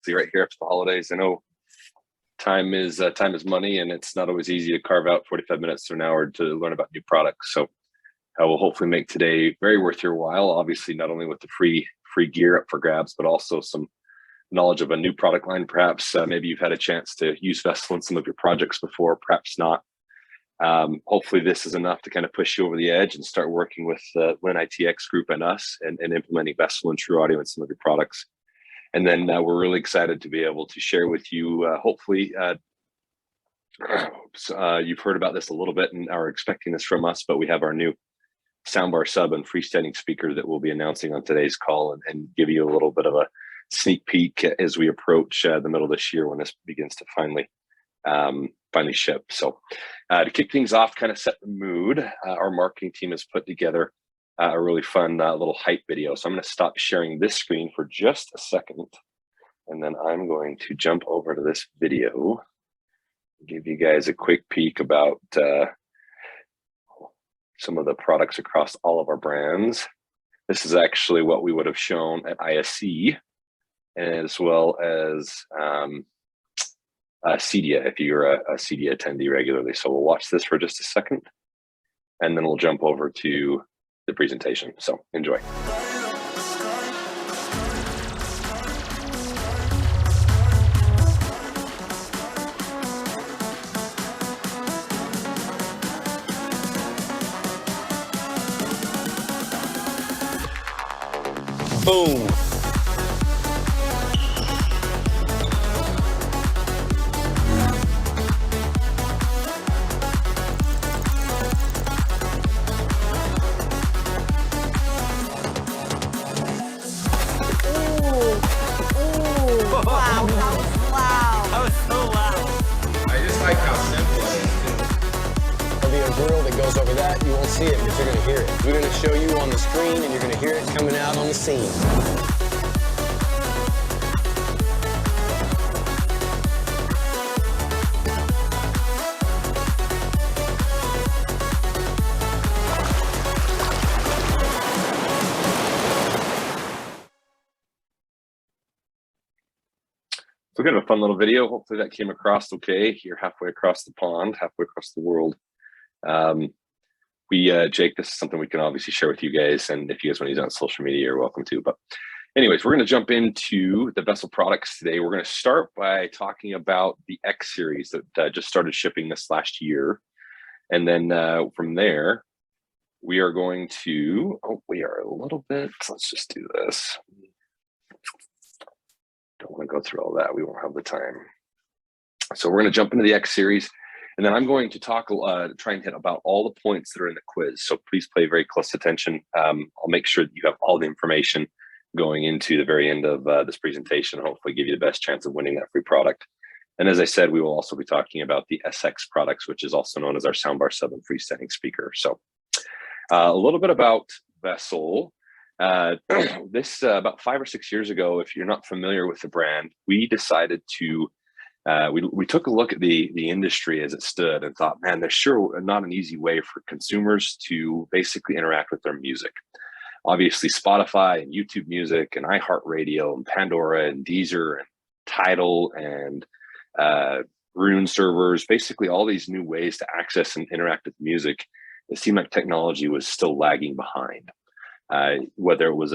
See, right here after the holidays, I know time is money, and it's not always easy to carve out 45 minutes to an hour to learn about new products. So I will hopefully make today very worth your while. Obviously, not only with the free gear up for grabs, but also some knowledge of a new product line. Perhaps maybe you've had a chance to use VSSL in some of your projects before, perhaps not. Hopefully this is enough to kind of push you over the edge and start working with LinITX group and us and implementing VSSL and True Audio in some of your products. And then we're really excited to be able to share with you, hopefully, you've heard about this a little bit and are expecting this from us, but we have our new soundbar sub and freestanding speaker that we'll be announcing on today's call and give you a little bit of a sneak peek as we approach the middle of this year when this begins to finally ship. So to kick things off, kind of set the mood, our marketing team has put together a really fun little hype video. So I'm going to stop sharing this screen for just a second, and then I'm going to jump over to this video, give you guys a quick peek about some of the products across all of our brands. This is actually what we would have shown at ISE, as well as CEDIA, if you're a CEDIA attendee regularly. So we'll watch this for just a second, and then we'll jump over to the presentation. So enjoy. Boom. Over that, you won't see it, but you're going to hear it. We're going to show you on the screen, and you're going to hear it coming out on the scene. So kind of a fun little video. Hopefully that came across okay. You're halfway across the pond, halfway across the world. Jake, this is something we can obviously share with you guys, and if you guys want to use it on social media, you're welcome to. But anyways, we're going to jump into the VSSL products today. We're going to start by talking about the X series that just started shipping this last year, and then from there we are going to let's just do this. Don't want to go through all that, we won't have the time. So we're going to jump into the X series. And then I'm going to talk, try and hit about all the points that are in the quiz. So please pay very close attention. I'll make sure that you have all the information going into the very end of this presentation, hopefully give you the best chance of winning that free product. And as I said, we will also be talking about the SX products, which is also known as our soundbar sub and freestanding speaker. So a little bit about VSSL. This about 5 or 6 years ago, if you're not familiar with the brand, we decided to we took a look at the industry as it stood and thought, man, there's sure not an easy way for consumers to basically interact with their music. Obviously, Spotify and YouTube Music and iHeartRadio and Pandora and Deezer and Tidal and Rune servers, basically all these new ways to access and interact with music, it seemed like technology was still lagging behind. Whether it was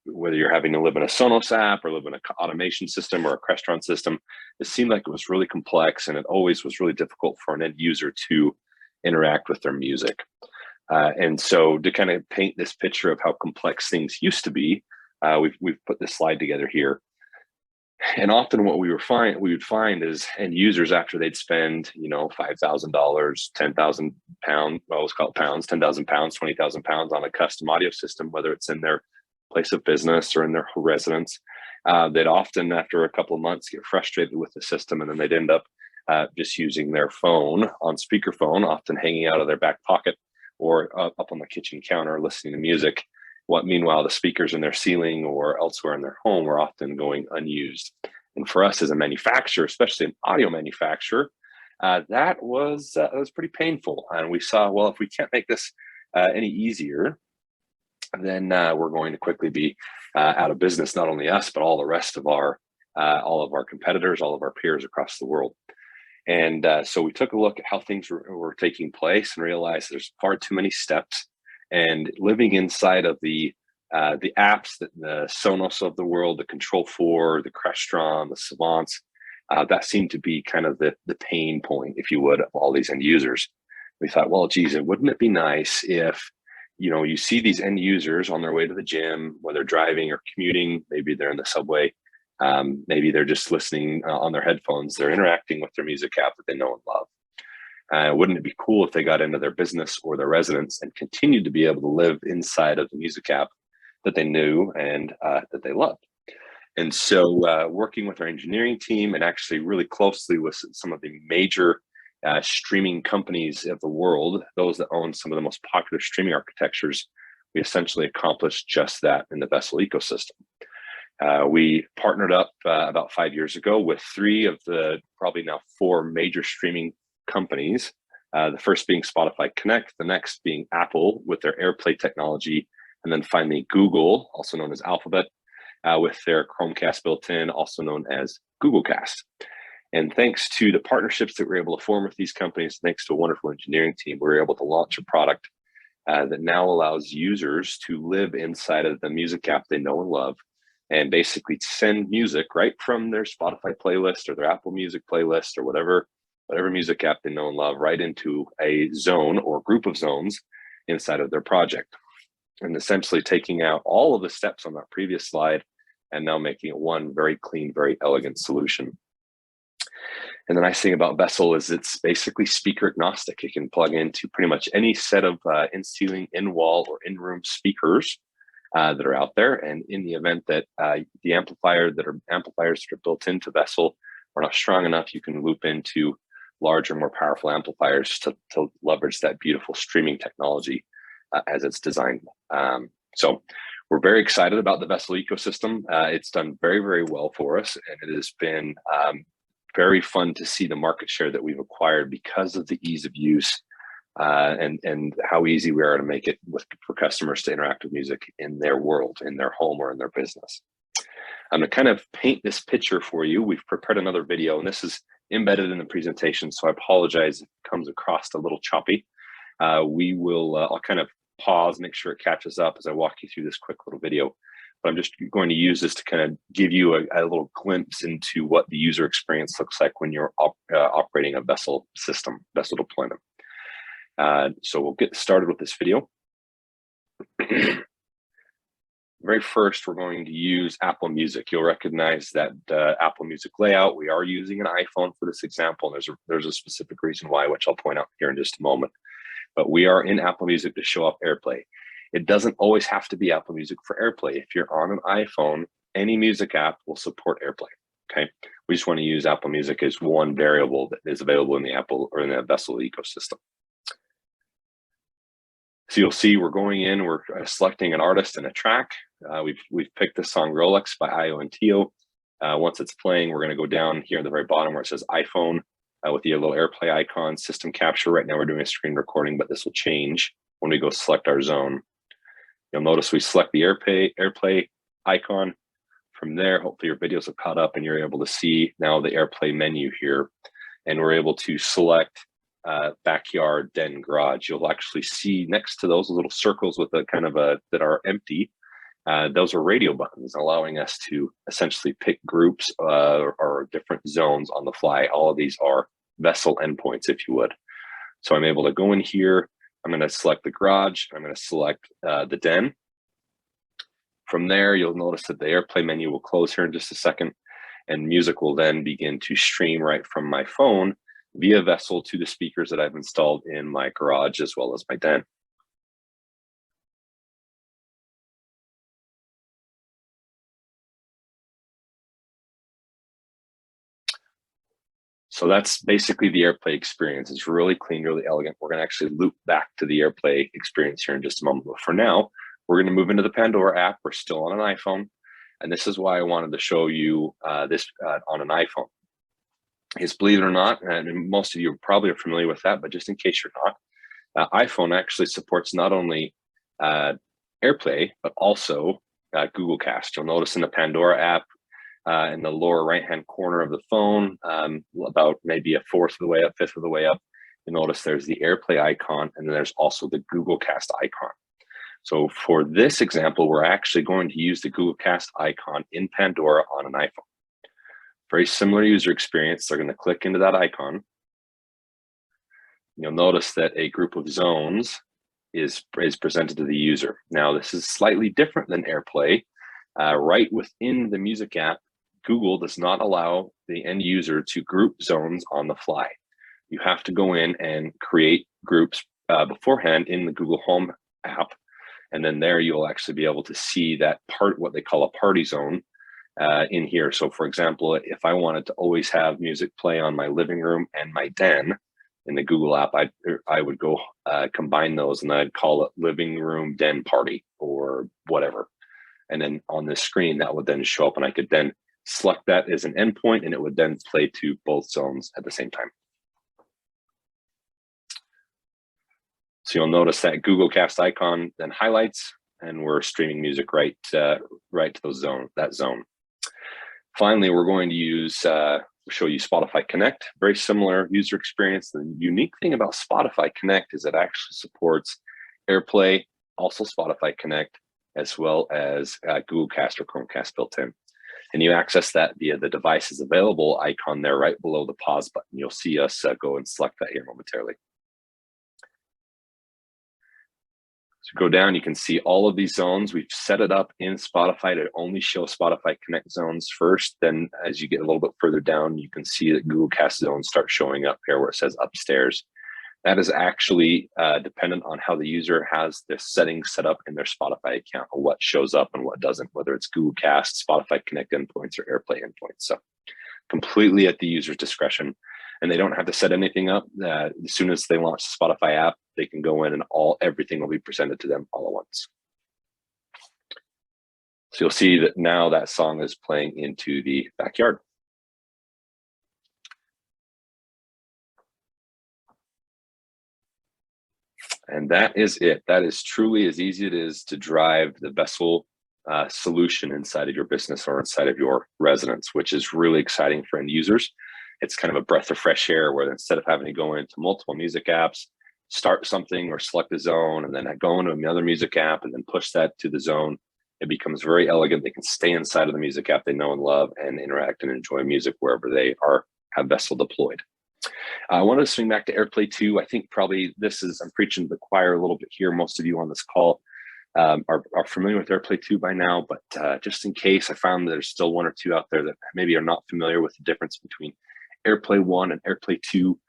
whether you're having to live in a Sonos app or live in an automation system or a Crestron system, it seemed like it was really complex, and it always was really difficult for an end user to interact with their music. And so to kind of paint this picture of how complex things used to be, we've put this slide together here. And often what we would find is end users, after they'd spend, $5,000, 10,000 pounds, well, let's call it pounds, 10,000 pounds, 20,000 pounds on a custom audio system, whether it's in their place of business or in their residence, they'd often, after a couple of months, get frustrated with the system, and then they'd end up just using their phone on speakerphone, often hanging out of their back pocket or up on the kitchen counter listening to music. Meanwhile, the speakers in their ceiling or elsewhere in their home were often going unused. And for us as a manufacturer, especially an audio manufacturer, that was pretty painful. And we saw, well, if we can't make this any easier, then we're going to quickly be out of business, not only us, but all the rest of all of our competitors, all of our peers across the world. And so we took a look at how things were taking place and realized there's far too many steps. And living inside of the apps, that the Sonos of the world, the Control4, the Crestron, the Savants, that seemed to be kind of the pain point, if you would, of all these end users. We thought, well, geez, wouldn't it be nice if, you see these end users on their way to the gym, whether they're driving or commuting, maybe they're in the subway, maybe they're just listening on their headphones, they're interacting with their music app that they know and love. Wouldn't it be cool if they got into their business or their residence and continued to be able to live inside of the music app that they knew and that they loved? And so working with our engineering team and actually really closely with some of the major streaming companies of the world, those that own some of the most popular streaming architectures, we essentially accomplished just that in the Vessel ecosystem. We partnered up about 5 years ago with 3 of the probably now 4 major streaming companies. The first being Spotify Connect, the next being Apple with their AirPlay technology, and then finally Google, also known as Alphabet, with their Chromecast built in, also known as Google Cast. And thanks to the partnerships that we're able to form with these companies, thanks to a wonderful engineering team, we're able to launch a product that now allows users to live inside of the music app they know and love, and basically send music right from their Spotify playlist or their Apple Music playlist or whatever music app they know and love right into a zone or group of zones inside of their project. And essentially taking out all of the steps on that previous slide and now making it one very clean, very elegant solution. And the nice thing about Vessel is it's basically speaker agnostic. It can plug into pretty much any set of in-ceiling, in-wall, or in-room speakers that are out there. And in the event that the amplifiers that are built into Vessel are not strong enough, you can loop into larger, more powerful amplifiers to leverage that beautiful streaming technology as it's designed. So we're very excited about the Vessel ecosystem. It's done very, very well for us, and it has been very fun to see the market share that we've acquired because of the ease of use and how easy we are to make it for customers to interact with music in their world, in their home, or in their business. I'm going to kind of paint this picture for you. We've prepared another video, and this is embedded in the presentation, so I apologize if it comes across a little choppy. I'll kind of pause, make sure it catches up as I walk you through this quick little video. But I'm just going to use this to kind of give you a little glimpse into what the user experience looks like when you're operating a Vessel system, Vessel deployment. So we'll get started with this video. Very first, we're going to use Apple Music. You'll recognize that Apple Music layout. We are using an iPhone for this example, and there's a specific reason why, which I'll point out here in just a moment. But we are in Apple Music to show up AirPlay. It doesn't always have to be Apple Music for AirPlay. If you're on an iPhone, any music app will support AirPlay, okay? We just want to use Apple Music as one variable that is available in the Apple or in the Vessel ecosystem. So you'll see we're going in, we're selecting an artist and a track. We've picked the song Rolex by Io and Tio. Once it's playing, we're going to go down here at the very bottom where it says iPhone with the little AirPlay icon, system capture. Right now we're doing a screen recording, but this will change when we go select our zone. You'll notice we select the AirPlay icon. From there, hopefully your videos have caught up and you're able to see now the AirPlay menu here. And we're able to select backyard, den, garage. You'll actually see next to those little circles with a kind of that are empty. Those are radio buttons, allowing us to essentially pick groups or different zones on the fly. All of these are Vessel endpoints, if you would. So I'm able to go in here. I'm going to select the garage. I'm going to select the den. From there, you'll notice that the AirPlay menu will close here in just a second, and music will then begin to stream right from my phone via Vessel to the speakers that I've installed in my garage as well as my den. So that's basically the AirPlay experience. It's really clean, really elegant. We're going to actually loop back to the AirPlay experience here in just a moment. But for now, we're going to move into the Pandora app. We're still on an iPhone. And this is why I wanted to show you this on an iPhone. is, believe it or not, and most of you probably are familiar with that, but just in case you're not, iPhone actually supports not only AirPlay, but also Google Cast. You'll notice in the Pandora app, in the lower right-hand corner of the phone, about maybe a fourth of the way up, fifth of the way up, you'll notice there's the AirPlay icon, and then there's also the Google Cast icon. So for this example, we're actually going to use the Google Cast icon in Pandora on an iPhone. Very similar user experience. They're going to click into that icon. You'll notice that a group of zones is presented to the user. Now, this is slightly different than AirPlay. Right within the music app, Google does not allow the end user to group zones on the fly. You have to go in and create groups beforehand in the Google Home app. And then there you'll actually be able to see that what they call a party zone in here. So for example, if I wanted to always have music play on my living room and my den in the Google app, I would go combine those, and I'd call it living room den party or whatever. And then on this screen, that would then show up, and I could then select that as an endpoint, and it would then play to both zones at the same time. So you'll notice that Google Cast icon then highlights, and we're streaming music right to that zone. Finally, we're going to show you Spotify Connect. Very similar user experience. The unique thing about Spotify Connect is it actually supports AirPlay, also Spotify Connect, as well as Google Cast or Chromecast built in. And you access that via the devices available icon there right below the pause button. You'll see us go and select that here momentarily. So go down, you can see all of these zones. We've set it up in Spotify to only show Spotify Connect zones first. Then as you get a little bit further down, you can see that Google Cast zones start showing up here where it says upstairs. That is actually dependent on how the user has their settings set up in their Spotify account, or what shows up and what doesn't, whether it's Google Cast, Spotify Connect endpoints, or AirPlay endpoints. So completely at the user's discretion. And they don't have to set anything up. As soon as they launch the Spotify app, they can go in and everything will be presented to them all at once. So you'll see that now that song is playing into the backyard. And that is it. That is truly as easy as it is to drive the VSSL solution inside of your business or inside of your residence, which is really exciting for end users. It's kind of a breath of fresh air where instead of having to go into multiple music apps, start something or select a zone, and then go into another music app and then push that to the zone, it becomes very elegant. They can stay inside of the music app they know and love and interact and enjoy music wherever they have VSSL deployed. I wanted to swing back to AirPlay 2. I think probably I'm preaching to the choir a little bit here. Most of you on this call are familiar with AirPlay 2 by now, but just in case, I found there's still one or two out there that maybe are not familiar with the difference between AirPlay 1 and AirPlay 2.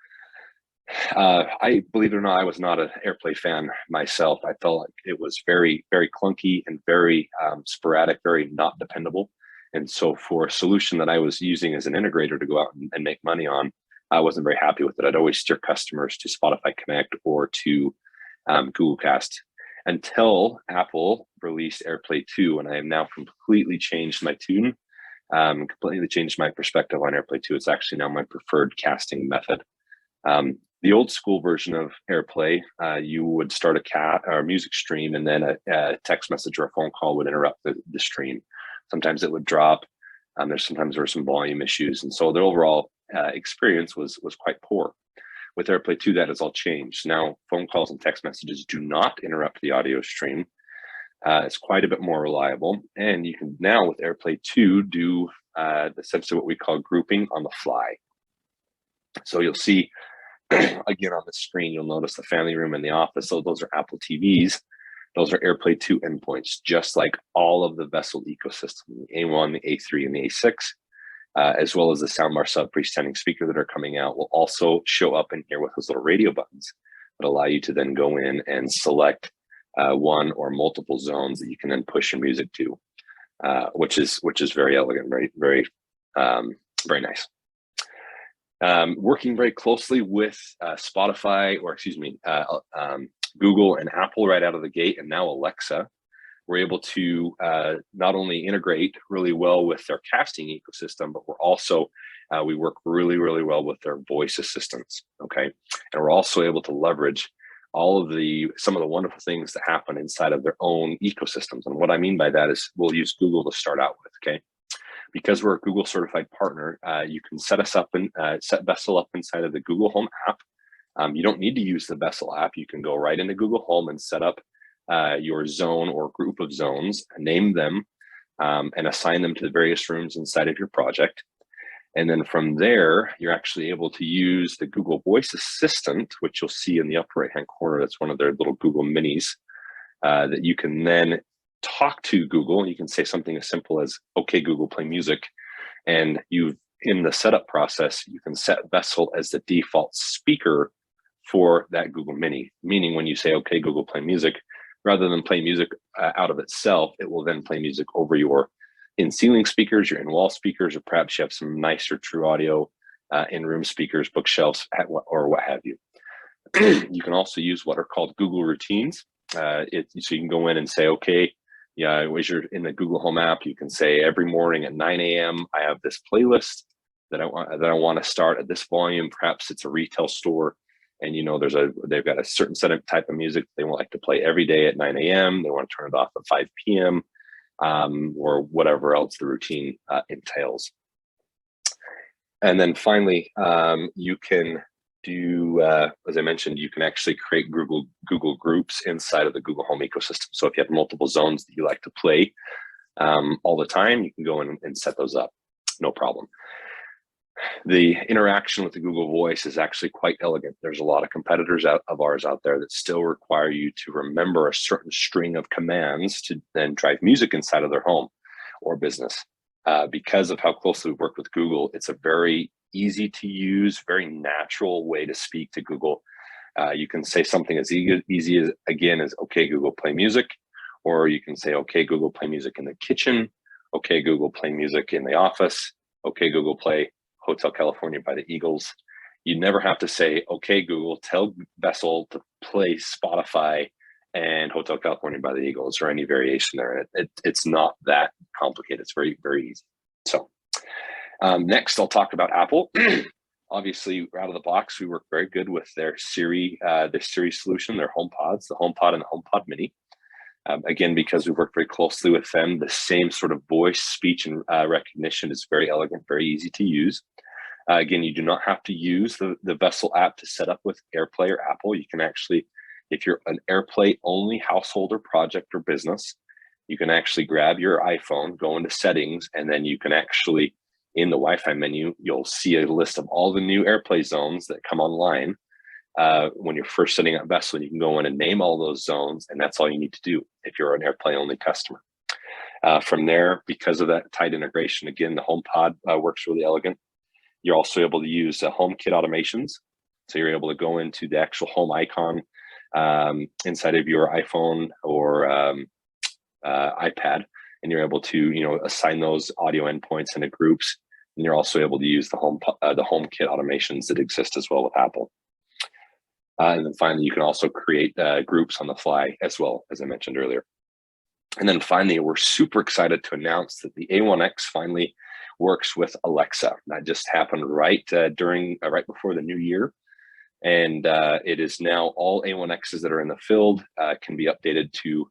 I believe it or not, I was not an AirPlay fan myself. I felt like it was very, very clunky and very sporadic, very not dependable. And so for a solution that I was using as an integrator to go out and make money on, I wasn't very happy with it. I'd always steer customers to Spotify Connect or to Google Cast until Apple released AirPlay 2, and I have now completely changed my tune. Completely changed my perspective on AirPlay 2. It's actually now my preferred casting method. The old school version of AirPlay, you would start a music stream, and then a text message or a phone call would interrupt the stream. Sometimes it would drop. Sometimes there were some volume issues, and so the overall experience was quite poor. With AirPlay 2, that has all changed. Now, phone calls and text messages do not interrupt the audio stream. It's quite a bit more reliable, and you can now with AirPlay 2 do essentially what we call grouping on the fly. So you'll see again on the screen, you'll notice the family room and the office. So those are Apple TVs. Those are AirPlay 2 endpoints, just like all of the VSSL ecosystem, the A1, the A3, and the A6, as well as the soundbar sub freestanding speaker that are coming out will also show up in here with those little radio buttons that allow you to then go in and select one or multiple zones that you can then push your music to, which is very elegant, very nice. Working very closely with Spotify, or excuse me, Google and Apple right out of the gate, and now Alexa, we're able to not only integrate really well with their casting ecosystem, but we're also we work really, really well with their voice assistants, okay? And we're also able to leverage all of some of the wonderful things that happen inside of their own ecosystems. And what I mean by that is we'll use Google to start out with, okay? Because we're a Google certified partner, you can set us up and set VSSL up inside of the Google Home app. You don't need to use the VSSL app. You can go right into Google Home and set up your zone or group of zones, name them, and assign them to the various rooms inside of your project. And then from there, you're actually able to use the Google Voice Assistant, which you'll see in the upper right-hand corner. That's one of their little Google Minis that you can then talk to Google. You can say something as simple as, okay, Google, play music. And in the setup process, you can set VSSL as the default speaker for that Google Mini, meaning when you say, okay, Google, play music, rather than play music out of itself, it will then play music over your in-ceiling speakers, your in-wall speakers, or perhaps you have some nicer true audio in-room speakers, bookshelves, or what have you. You can also use what are called Google routines. So you can go in and say, okay, yeah, as you're in the Google Home app, you can say every morning at 9 a.m. I have this playlist that I want to start at this volume. Perhaps it's a retail store, and they've got a certain type of music they want like to play every day at 9 a.m. They want to turn it off at 5 p.m. Or whatever else the routine entails. And then finally, you can do, as I mentioned, you can actually create Google groups inside of the Google Home ecosystem. So if you have multiple zones that you like to play all the time, you can go in and set those up, no problem. The interaction with the Google Voice is actually quite elegant. There's a lot of competitors of ours out there that still require you to remember a certain string of commands to then drive music inside of their home or business. Because of how closely we work with Google, it's a very easy to use, very natural way to speak to Google. You can say something as easy as, again, as, okay, Google, play music, or you can say, okay, Google, play music in the kitchen. Okay, Google, play music in the office. Okay, Google, play Hotel California by the Eagles. You never have to say, okay, Google, tell VSSL to play Spotify and Hotel California by the Eagles, or any variation there. It's not that complicated. It's very, very easy. So next, I'll talk about Apple. Obviously, out of the box, we work very good with their Siri solution, their HomePods, the HomePod and the HomePod Mini. Again, because we work very closely with them, the same sort of voice, speech, and recognition is very elegant, very easy to use. Again, you do not have to use the VSSL app to set up with AirPlay or Apple. You can actually, if you're an AirPlay only household or project or business, you can actually grab your iPhone, go into settings, and then you can actually, in the Wi-Fi menu, you'll see a list of all the new AirPlay zones that come online. When you're first setting up VSSL, you can go in and name all those zones, and that's all you need to do if you're an AirPlay only customer. From there, because of that tight integration, again, the HomePod works really elegant. You're also able to use HomeKit automations. So you're able to go into the actual home icon inside of your iPhone or iPad, and you're able to assign those audio endpoints into groups. And you're also able to use the HomeKit automations that exist as well with Apple. And then finally, you can also create groups on the fly as well, as I mentioned earlier. And then finally, we're super excited to announce that the A1X finally works with Alexa. That just happened right before the new year. And it is now all A1Xs that are in the field can be updated to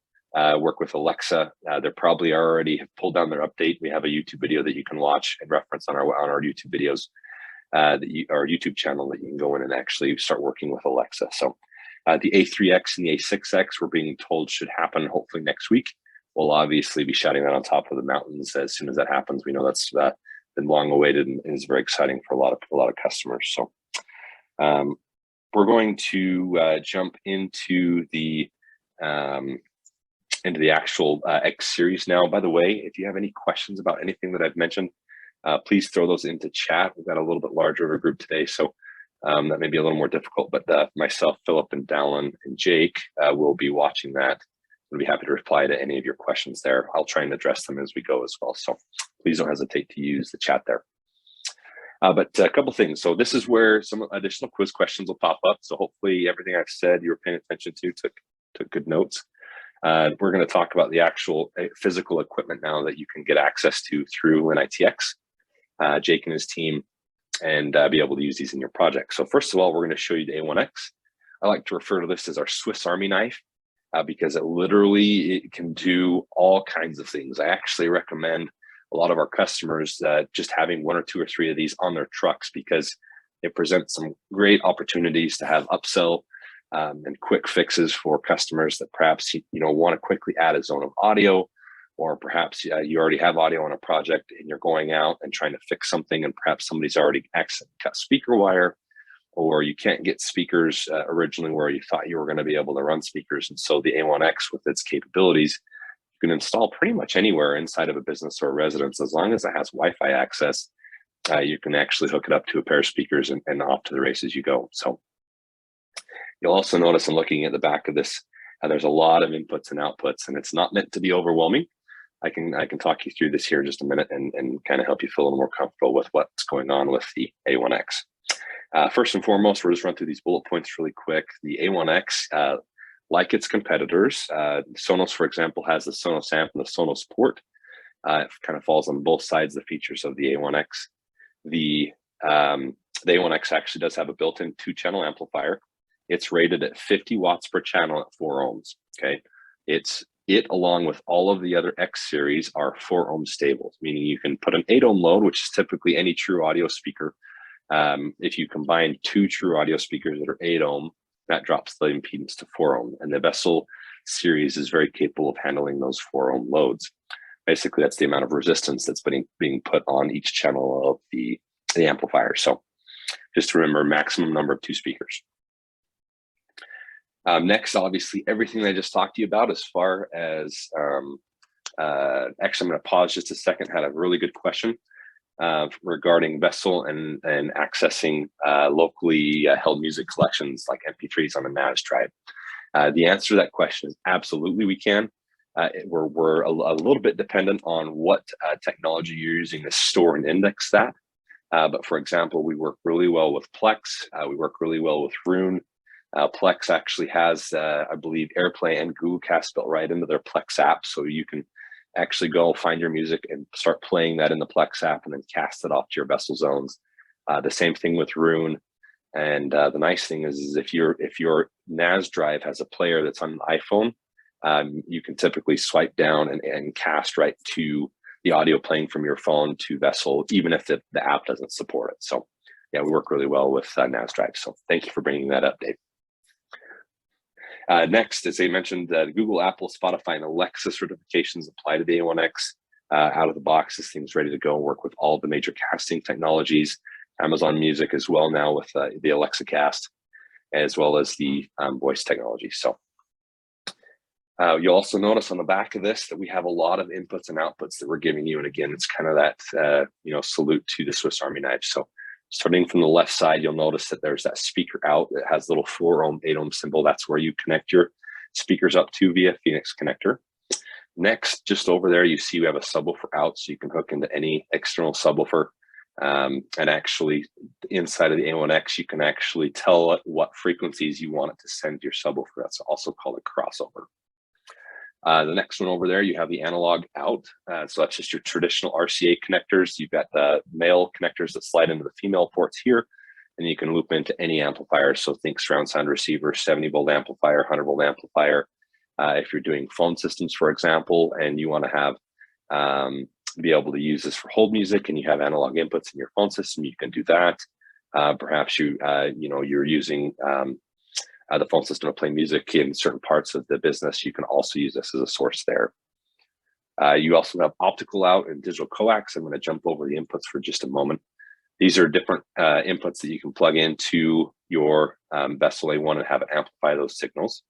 work with Alexa. They're probably already have pulled down their update. We have a YouTube video that you can watch and reference on our YouTube videos, our YouTube channel, that you can go in and actually start working with Alexa. So the A3X and the A6X, we're being told, should happen hopefully next week. We'll obviously be shouting that on top of the mountains as soon as that happens. We know that's been long awaited and is very exciting for a lot of customers. So we're going to jump into the actual X series now. By the way, if you have any questions about anything that I've mentioned, please throw those into chat. We've got a little bit larger of a group today, so that may be a little more difficult, but myself, Philip, and Dallin, and Jake will be watching that. We'll be happy to reply to any of your questions there. I'll try and address them as we go as well, so please don't hesitate to use the chat there. But a couple things. So this is where some additional quiz questions will pop up. So hopefully everything I've said you were paying attention to, took good notes. We're going to talk about the actual physical equipment now that you can get access to through LinITX. Jake and his team and be able to use these in your project. So first of all, we're going to show you the A1X. I like to refer to this as our Swiss Army knife because it can do all kinds of things. I actually recommend a lot of our customers just having 1 or 2 or 3 of these on their trucks because it presents some great opportunities to have upsell and quick fixes for customers that perhaps want to quickly add a zone of audio, or perhaps you already have audio on a project and you're going out and trying to fix something, and perhaps somebody's already accidentally cut speaker wire, or you can't get speakers originally where you thought you were going to be able to run speakers. And so the A1X with its capabilities, you can install pretty much anywhere inside of a business or a residence as long as it has Wi-Fi access. You can actually hook it up to a pair of speakers and off to the races you go. So you'll also notice in looking at the back of this, there's a lot of inputs and outputs, and it's not meant to be overwhelming. I can talk you through this here in just a minute and kind of help you feel a little more comfortable with what's going on with the A1X. First and foremost, we'll just run through these bullet points really quick. The A1X, like its competitors, Sonos, for example, has the Sonos amp and the Sonos port. It kind of falls on both sides of the features of the A1X. The A1X actually does have a built-in 2-channel amplifier. It's rated at 50 watts per channel at 4 ohms. Okay, it along with all of the other X series are 4 ohm stables, meaning you can put an 8 ohm load, which is typically any true audio speaker. If you combine 2 true audio speakers that are 8 ohm, that drops the impedance to 4 ohm. And the VSSL series is very capable of handling those 4 ohm loads. Basically, that's the amount of resistance that's being put on each channel of the amplifier. So just remember, maximum number of 2 speakers. Next, obviously, everything I just talked to you about as far as, actually, I'm going to pause just a second. Had a really good question regarding VSSL and accessing locally held music collections like MP3s on a NAS drive. The answer to that question is absolutely we can. We're a little bit dependent on what technology you're using to store and index that. But for example, we work really well with Plex. We work really well with Rune. Plex actually has, I believe, AirPlay and Google Cast built right into their Plex app. So you can actually go find your music and start playing that in the Plex app and then cast it off to your VSSL zones. The same thing with Rune. And the nice thing is if your NAS drive has a player that's on an iPhone, you can typically swipe down and cast right to the audio playing from your phone to VSSL, even if the app doesn't support it. So yeah, we work really well with NAS drives. So thank you for bringing that up, Dave. Next, as I mentioned, Google, Apple, Spotify, and Alexa certifications apply to the A1X. Out of the box, this thing's ready to go and work with all the major casting technologies, Amazon Music as well now with the Alexa Cast, as well as the voice technology. So you'll also notice on the back of this that we have a lot of inputs and outputs that we're giving you. And again, it's kind of that, salute to the Swiss Army knife. So starting from the left side, you'll notice that there's that speaker out that has a little 4 ohm, 8 ohm symbol. That's where you connect your speakers up to via Phoenix connector. Next, just over there, you see we have a subwoofer out, so you can hook into any external subwoofer. And actually, inside of the A1X, you can actually tell it what frequencies you want it to send to your subwoofer. That's also called a crossover. The next one over there, you have the analog out. So that's just your traditional RCA connectors. You've got the male connectors that slide into the female ports here, and you can loop into any amplifier. So think surround sound receiver, 70 volt amplifier, 100 volt amplifier. If you're doing phone systems, for example, and you want to have be able to use this for hold music, and you have analog inputs in your phone system, you can do that. Perhaps you're using the phone system to play music in certain parts of the business. You can also use this as a source there. You also have optical out and digital coax. I'm going to jump over the inputs for just a moment. These are different inputs that you can plug into your VSSL A1 and have it amplify those signals.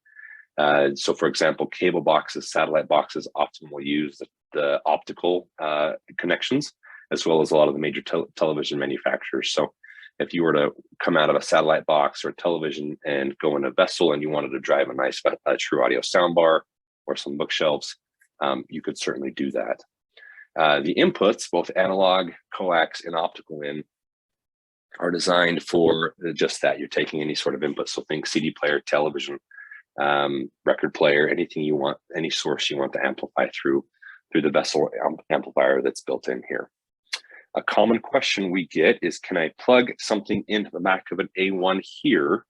So for example, cable boxes, satellite boxes often will use the optical connections, as well as a lot of the major television manufacturers. So if you were to come out of a satellite box or a television and go in a VSSL and you wanted to drive a nice true audio soundbar or some bookshelves, you could certainly do that. The inputs, both analog, coax, and optical in, are designed for just that. You're taking any sort of input. So think CD player, television, record player, anything you want, any source you want to amplify through the VSSL amplifier that's built in here. A common question we get is, can I plug something into the back of an A1 here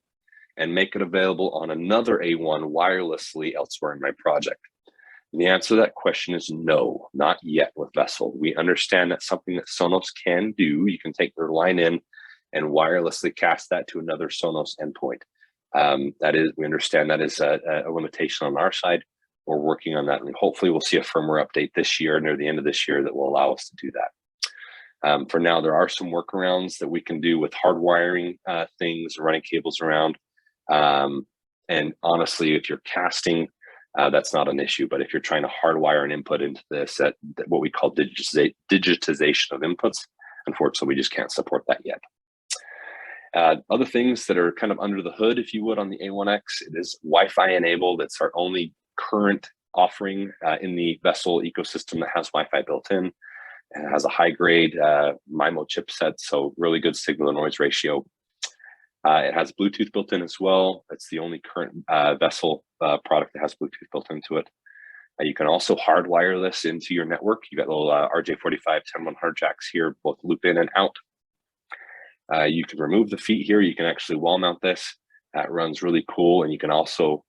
and make it available on another A1 wirelessly elsewhere in my project? And the answer to that question is no, not yet with VSSL. We understand that's something that Sonos can do. You can take their line in and wirelessly cast that to another Sonos endpoint. We understand that is a limitation on our side. We're working on that, and hopefully we'll see a firmware update this year, near the end of this year, that will allow us to do that. For now, there are some workarounds that we can do with hardwiring things, running cables around. And honestly, if you're casting, that's not an issue. But if you're trying to hardwire an input into this, what we call digitization of inputs, unfortunately, we just can't support that yet. Other things that are kind of under the hood, if you would, on the A1X, it is Wi-Fi enabled. It's our only current offering in the VSSL ecosystem that has Wi-Fi built in. It has a high-grade MIMO chipset, so really good signal-to-noise ratio. It has Bluetooth built in as well. It's the only current VSSL product that has Bluetooth built into it. You can also hardwire this into your network. You've got little RJ45 10100 jacks here, both loop in and out. You can remove the feet here. You can actually wall mount this. That runs really cool. And you can also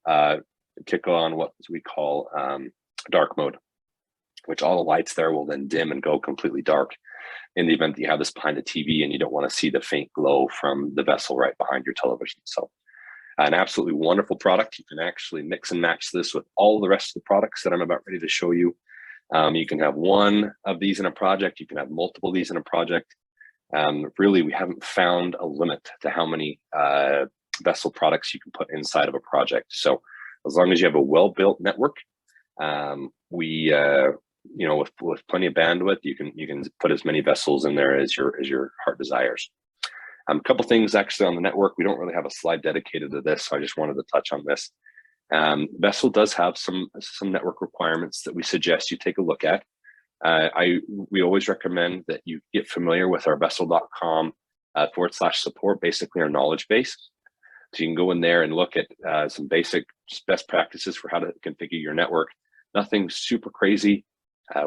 kick on what we call dark mode, which all the lights there will then dim and go completely dark in the event that you have this behind the TV and you don't want to see the faint glow from the VSSL right behind your television. So an absolutely wonderful product. You can actually mix and match this with all the rest of the products that I'm about ready to show you. You can have one of these in a project. You can have multiple of these in a project. Really, we haven't found a limit to how many VSSL products you can put inside of a project. So as long as you have a well-built network, with plenty of bandwidth, you can put as many VSSLs in there as your heart desires. A couple things actually on the network. We don't really have a slide dedicated to this, so I just wanted to touch on this. VSSL does have some network requirements that we suggest you take a look at. We always recommend that you get familiar with our VSSL.com /support, basically our knowledge base. So you can go in there and look at some basic best practices for how to configure your network. Nothing super crazy.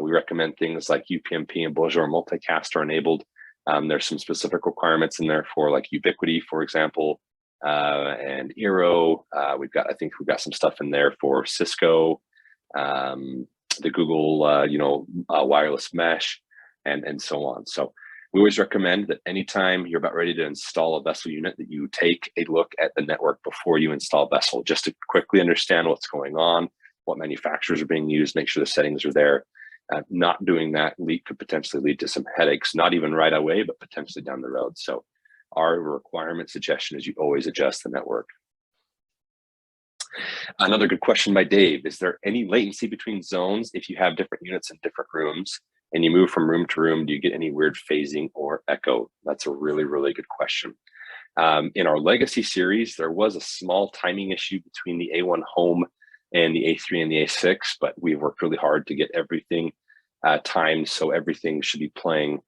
We recommend things like UPnP and Bonjour multicast are enabled. There's some specific requirements in there for like Ubiquiti, for example, and Eero. I think we've got some stuff in there for Cisco, the Google, wireless mesh, and so on. So we always recommend that anytime you're about ready to install a VSSL unit, that you take a look at the network before you install VSSL, just to quickly understand what's going on, what manufacturers are being used, make sure the settings are there. Not doing that could potentially lead to some headaches, not even right away, but potentially down the road. So our requirement suggestion is you always adjust the network. Another good question by Dave: is there any latency between zones if you have different units in different rooms and you move from room to room? Do you get any weird phasing or echo? That's a really, really good question. In our Legacy series, there was a small timing issue between the A1 Home and the A3 and the A6, but we've worked really hard to get everything timed so everything should be playing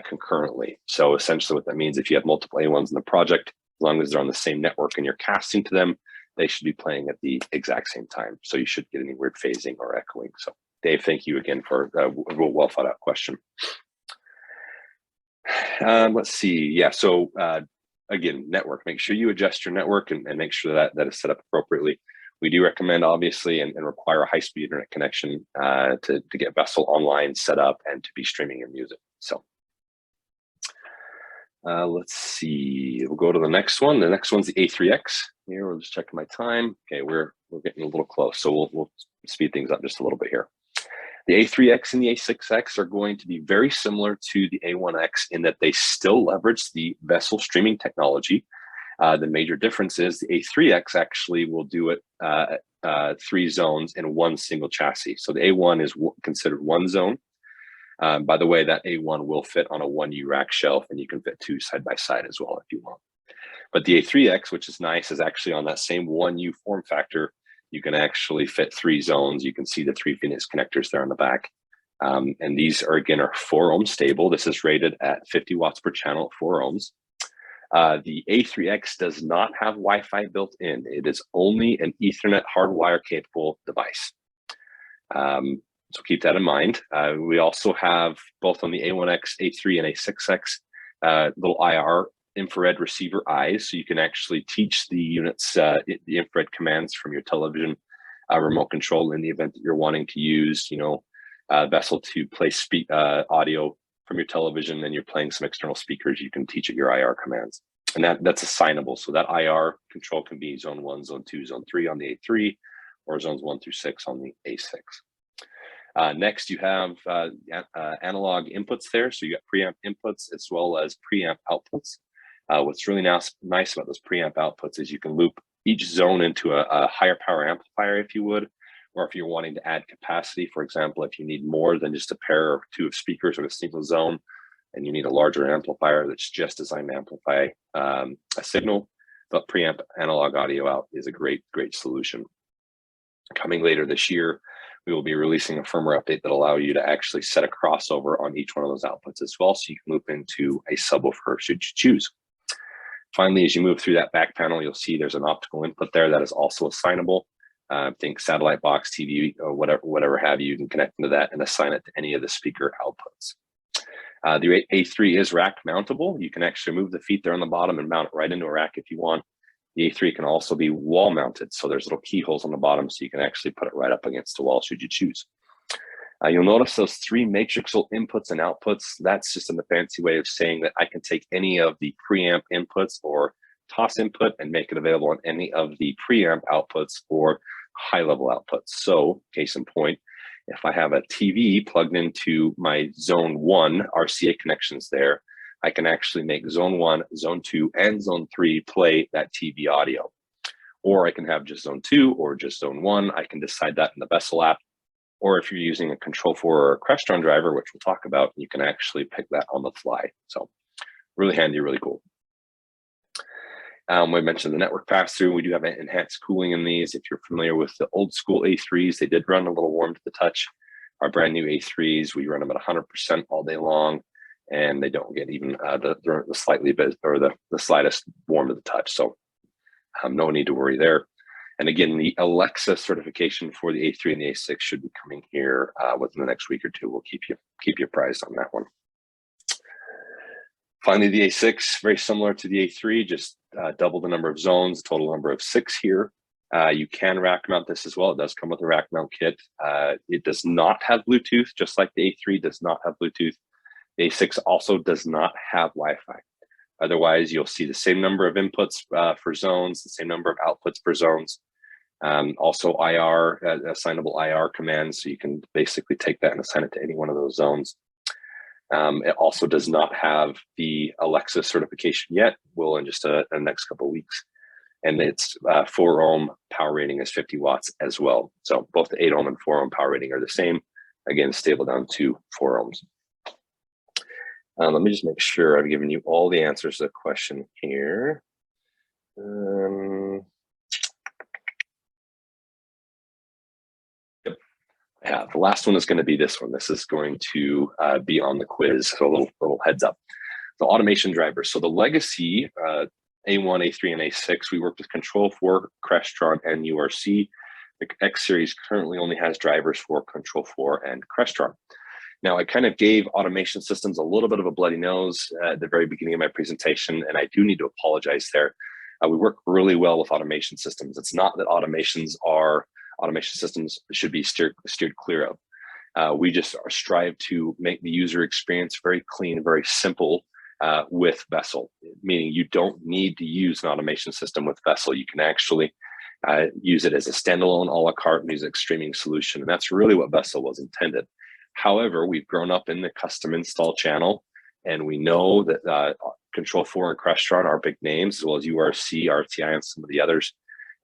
concurrently. So essentially what that means, if you have multiple A1s in the project, as long as they're on the same network and you're casting to them, they should be playing at the exact same time. So you shouldn't get any weird phasing or echoing. So Dave, thank you again for a well thought out question. Let's see. Yeah, so again, network, make sure you adjust your network and make sure that is set up appropriately. We do recommend, obviously, and require a high-speed internet connection to get VSSL online set up and to be streaming your music. So let's see. We'll go to the next one. The next one's the A3X. Here, we're just checking my time. Okay, we're getting a little close, so we'll speed things up just a little bit here. The A3X and the A6X are going to be very similar to the A1X in that they still leverage the VSSL streaming technology. The major difference is the A3X actually will do it 3 zones in one single chassis. So the A1 is considered one zone. By the way, that A1 will fit on a 1U rack shelf, and you can fit 2 side by side as well if you want. But the A3X, which is nice, is actually on that same 1U form factor. You can actually fit 3 zones. You can see the 3 Phoenix connectors there on the back. And these are 4 ohm stable. This is rated at 50 watts per channel at 4 ohms. The A3X does not have Wi-Fi built in. It is only an Ethernet hardwire capable device. So keep that in mind. We also have both on the A1X, A3, and A6X little IR infrared receiver eyes, so you can actually teach the units the infrared commands from your television remote control in the event that you're wanting to use, Vessel to play audio from your television and you're playing some external speakers. You can teach it your IR commands, and that's assignable. So that IR control can be zone 1, zone 2, zone 3 on the A3, or zones 1 through 6 on the A6. Next, you have analog inputs there. So you got preamp inputs as well as preamp outputs. What's really nice about those preamp outputs is you can loop each zone into a higher power amplifier, if you would, or if you're wanting to add capacity. For example, if you need more than just a pair or two of speakers in a single zone, and you need a larger amplifier that's just designed to amplify a signal, the preamp analog audio out is a great solution. Coming later this year, we will be releasing a firmware update that allow you to actually set a crossover on each one of those outputs as well, so you can loop into a subwoofer should you choose. Finally, as you move through that back panel, you'll see there's an optical input there that is also assignable. Think satellite box, TV, or whatever have you. You can connect into that and assign it to any of the speaker outputs. The A3 is rack mountable. You can actually move the feet there on the bottom and mount it right into a rack if you want. The A3 can also be wall mounted, so there's little keyholes on the bottom, so you can actually put it right up against the wall should you choose. You'll notice those 3 matrixal inputs and outputs. That's just in the fancy way of saying that I can take any of the preamp inputs or TOS input and make it available on any of the preamp outputs or high-level outputs. So, case in point, if I have a TV plugged into my zone 1 RCA connections there, I can actually make zone 1, zone 2, and zone 3 play that TV audio. Or I can have just zone 2 or just zone 1. I can decide that in the Vessel app. Or if you're using a Control4 or a Crestron driver, which we'll talk about, you can actually pick that on the fly. So really handy, really cool. We mentioned the network pass-through. We do have enhanced cooling in these. If you're familiar with the old school A3s, they did run a little warm to the touch. Our brand new A3s, we run them at 100% all day long, and they don't get even the slightly bit or the slightest warm to the touch. So no need to worry there. And again, the Alexa certification for the A3 and the A6 should be coming here within the next week or two. We'll keep you apprised on that one. Finally, the A6, very similar to the A3, just double the number of zones, total number of 6 here. You can rack mount this as well. It does come with a rack mount kit. It does not have Bluetooth, just like the A3 does not have Bluetooth. The A6 also does not have Wi-Fi. Otherwise, you'll see the same number of inputs for zones, the same number of outputs per zones. Also IR, assignable IR commands, so you can basically take that and assign it to any one of those zones. It also does not have the Alexa certification yet. Will in just the next couple of weeks. And its 4 ohm power rating is 50 watts as well. So both the 8 ohm and 4 ohm power rating are the same. Again, stable down to 4 ohms. Let me just make sure I've given you all the answers to the question here. Yeah, the last one is going to be this one. This is going to be on the quiz, so a little heads up. The automation drivers. So the legacy A1, A3, and A6, we worked with Control4, Crestron, and URC. The X series currently only has drivers for Control4 and Crestron. Now, I kind of gave automation systems a little bit of a bloody nose at the very beginning of my presentation, and I do need to apologize there. We work really well with automation systems. It's not that automation systems should be steered clear of. We just strive to make the user experience very clean, very simple with Vessel, meaning you don't need to use an automation system with Vessel. You can actually use it as a standalone a la carte music streaming solution, and that's really what Vessel was intended. However, we've grown up in the custom install channel, and we know that Control4 and Crestron are big names, as well as URC, RTI, and some of the others.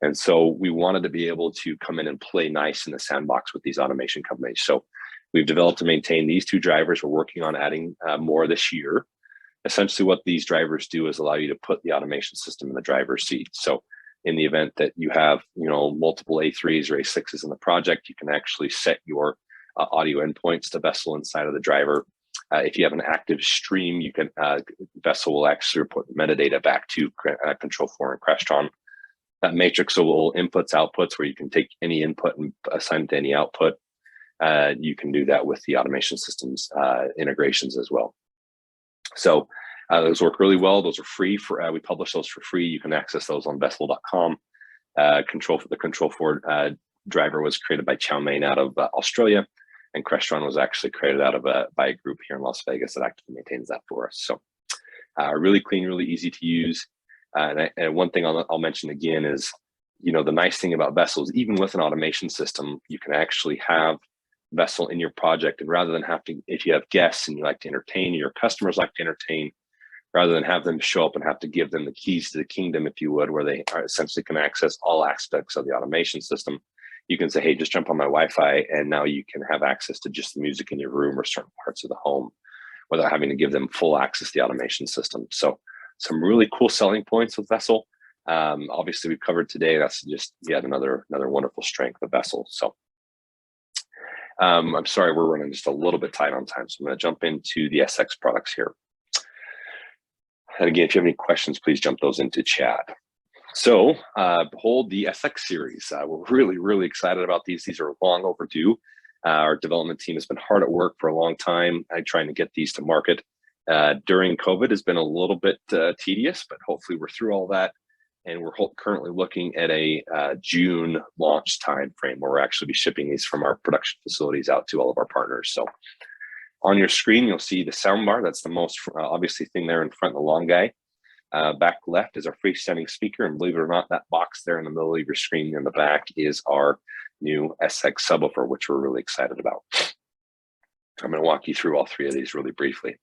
And so we wanted to be able to come in and play nice in the sandbox with these automation companies. So we've developed and maintained these 2 drivers. We're working on adding more this year. Essentially what these drivers do is allow you to put the automation system in the driver's seat. So in the event that you have multiple A3s or A6s in the project, you can actually set your audio endpoints to Vessel inside of the driver. If you have an active stream, you can Vessel will actually report the metadata back to Control4 and Crestron. That matrix will inputs, outputs, where you can take any input and assign it to any output. you can do that with the automation systems integrations as well. So those work really well. Those are free. We publish those for free. You can access those on VSSL.com. The Control4 driver was created by Chow Mein out of Australia, and Crestron was actually created out of by a group here in Las Vegas that actively maintains that for us. So really clean, really easy to use. And one thing I'll mention again is, you know, the nice thing about Vessel is even with an automation system, you can actually have Vessel in your project, and rather than having, if you have guests and you like to entertain, your customers like to entertain, rather than have them show up and have to give them the keys to the kingdom, if you would, where they are essentially can access all aspects of the automation system, you can say, hey, just jump on my Wi-Fi, and now you can have access to just the music in your room or certain parts of the home without having to give them full access to the automation system. So some really cool selling points with Vessel. Obviously, we've covered today. That's just yet another wonderful strength of Vessel. So I'm sorry, we're running just a little bit tight on time, so I'm going to jump into the SX products here. And again, if you have any questions, please jump those into chat. So behold the SX series. We're really, really excited about these. These are long overdue. Our development team has been hard at work for a long time trying to get these to market. During COVID has been a little bit tedious, but hopefully we're through all that. And we're currently looking at a June launch time frame where we'll actually be shipping these from our production facilities out to all of our partners. So on your screen, you'll see the soundbar. That's the most obviously thing there in front, the long guy. Back left is our freestanding speaker, and believe it or not, that box there in the middle of your screen in the back is our new SX subwoofer, which we're really excited about. I'm going to walk you through all three of these really briefly.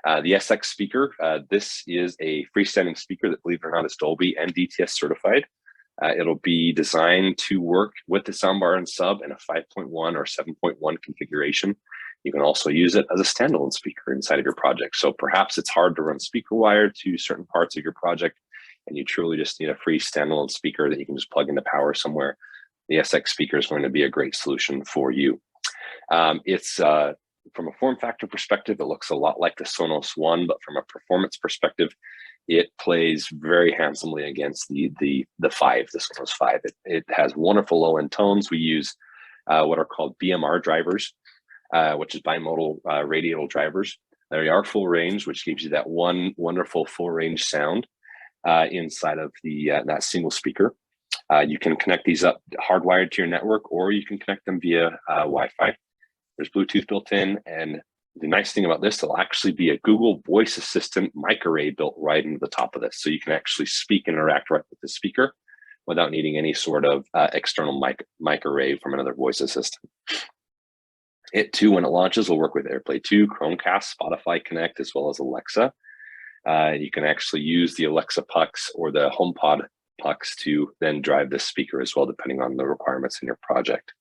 The SX speaker, this is a freestanding speaker that, believe it or not, is Dolby and DTS certified. It'll be designed to work with the soundbar and sub in a 5.1 or 7.1 configuration. You can also use it as a standalone speaker inside of your project. So perhaps it's hard to run speaker wire to certain parts of your project, and you truly just need a free standalone speaker that you can just plug into power somewhere. The SX speaker is going to be a great solution for you. It's from a form factor perspective, it looks a lot like the Sonos One, but from a performance perspective, it plays very handsomely against the Five, the Sonos 5. It has wonderful low end tones. We use what are called BMR drivers, which is bimodal radial drivers. They are full range, which gives you that one wonderful full range sound inside of the that single speaker. You can connect these up hardwired to your network, or you can connect them via Wi-Fi. There's Bluetooth built in, and the nice thing about this, there'll actually be a Google Voice Assistant mic array built right into the top of this, so you can actually speak and interact right with the speaker without needing any sort of external mic array from another voice assistant. It too, when it launches, will work with AirPlay 2, Chromecast, Spotify Connect, as well as Alexa. You can actually use the Alexa pucks or the HomePod pucks to then drive this speaker as well, depending on the requirements in your project.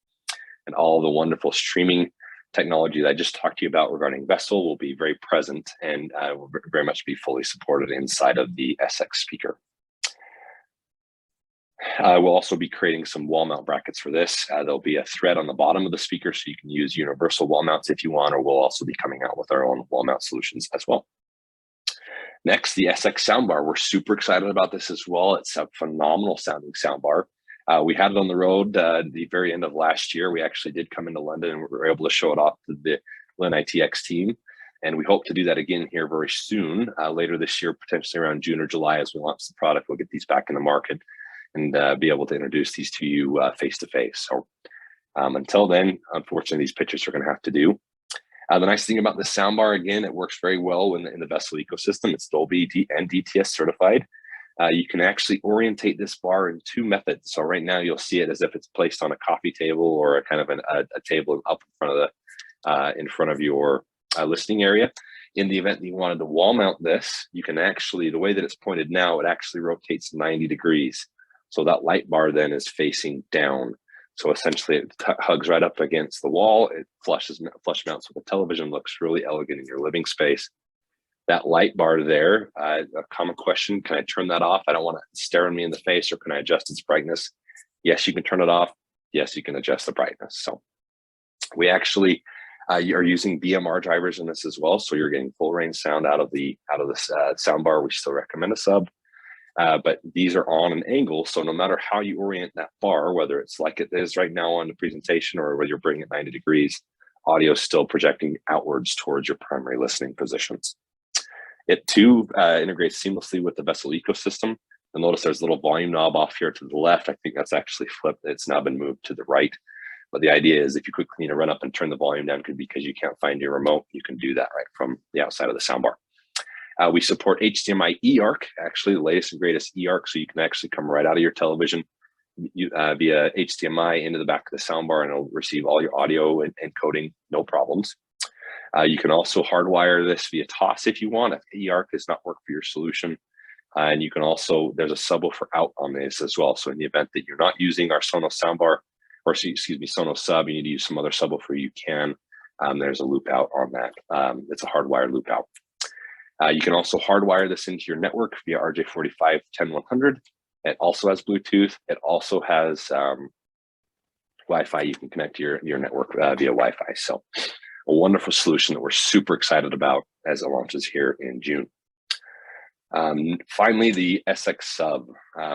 And all the wonderful streaming technology that I just talked to you about regarding Vessel will be very present and will very much be fully supported inside of the SX speaker. We'll also be creating some wall mount brackets for this. There'll be a thread on the bottom of the speaker, so you can use universal wall mounts if you want, or we'll also be coming out with our own wall mount solutions as well. Next, the SX soundbar. We're super excited about this as well. It's a phenomenal sounding soundbar. We had it on the road the very end of last year. We actually did come into London and we were able to show it off to the LinITX team. And we hope to do that again here very soon, later this year, potentially around June or July as we launch the product. We'll get these back in the market and be able to introduce these to you face to face. So until then, unfortunately, these pictures are going to have to do. The nice thing about the soundbar, again, it works very well in the Vessel ecosystem. It's Dolby and DTS certified. You can actually orientate this bar in two methods. So right now you'll see it as if it's placed on a coffee table or a kind of a table up in front of your listening area. In the event that you wanted to wall mount this, you can actually, the way that it's pointed now, it actually rotates 90 degrees. So that light bar then is facing down. So essentially it hugs right up against the wall. It flush mounts with a television, looks really elegant in your living space. That light bar there, a common question, can I turn that off? I don't want it staring me in the face, or can I adjust its brightness? Yes, you can turn it off. Yes, you can adjust the brightness. So we actually are using BMR drivers in this as well. So you're getting full range sound out of this sound bar. We still recommend a sub. but these are on an angle. So no matter how you orient that bar, whether it's like it is right now on the presentation or whether you're bringing it 90 degrees, audio is still projecting outwards towards your primary listening positions. It too integrates seamlessly with the Vessel ecosystem. You'll notice there's a little volume knob off here to the left. I think that's actually flipped. It's now been moved to the right. But the idea is if you quickly need to run up and turn the volume down because you can't find your remote, you can do that right from the outside of the soundbar. We support HDMI eARC, actually the latest and greatest eARC, so you can actually come right out of your television via HDMI into the back of the soundbar, and it'll receive all your audio and encoding, no problems. You can also hardwire this via TOS if you want, if eARC does not work for your solution. And you can also, there's a subwoofer out on this as well. So in the event that you're not using our Sonos soundbar, or excuse me, Sonos sub, you need to use some other subwoofer, you can. There's a loop out on that. It's a hardwired loop out. You can also hardwire this into your network via RJ45 10100. It also has Bluetooth. It also has Wi-Fi. You can connect to your network via Wi-Fi. So a wonderful solution that we're super excited about as it launches here in June. Finally, the SX sub.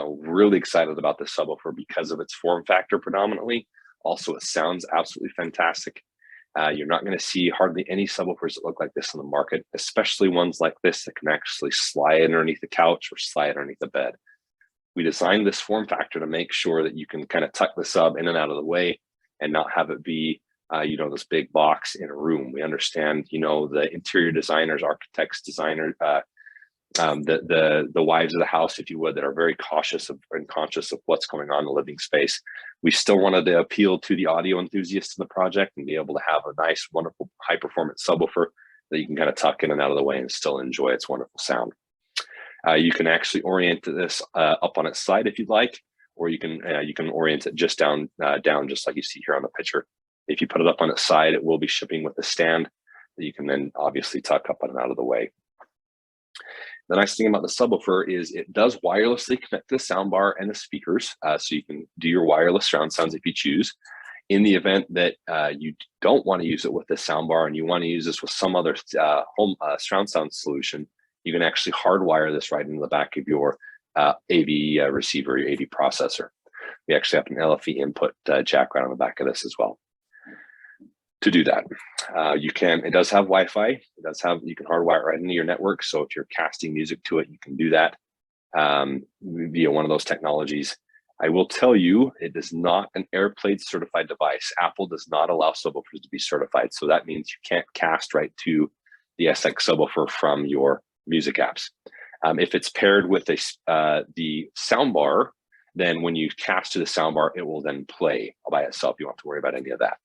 Really excited about this subwoofer because of its form factor predominantly. Also, it sounds absolutely fantastic. You're not going to see hardly any subwoofers that look like this on the market, especially ones like this that can actually slide underneath the couch or slide underneath the bed. We designed this form factor to make sure that you can kind of tuck the sub in and out of the way and not have it be, this big box in a room. We understand, the interior designers, architects, designers, the wives of the house, if you would, that are very cautious and conscious of what's going on in the living space. We still wanted to appeal to the audio enthusiasts in the project and be able to have a nice, wonderful, high-performance subwoofer that you can kind of tuck in and out of the way and still enjoy its wonderful sound. You can actually orient this up on its side if you'd like, or you can orient it just down, just like you see here on the picture. If you put it up on its side, it will be shipping with a stand that you can then obviously tuck up and out of the way. The nice thing about the subwoofer is it does wirelessly connect to the soundbar and the speakers, so you can do your wireless surround sounds if you choose. In the event that you don't want to use it with the soundbar and you want to use this with some other home surround sound solution, you can actually hardwire this right into the back of your AV receiver, your AV processor. We actually have an LFE input jack right on the back of this as well. To do that, it does have Wi-Fi. You can hardwire it right into your network. So if you're casting music to it, you can do that via one of those technologies. I will tell you, it is not an AirPlay certified device. Apple does not allow subwoofers to be certified. So that means you can't cast right to the SX subwoofer from your music apps. If it's paired with the soundbar, then when you cast to the soundbar, it will then play by itself. You don't have to worry about any of that.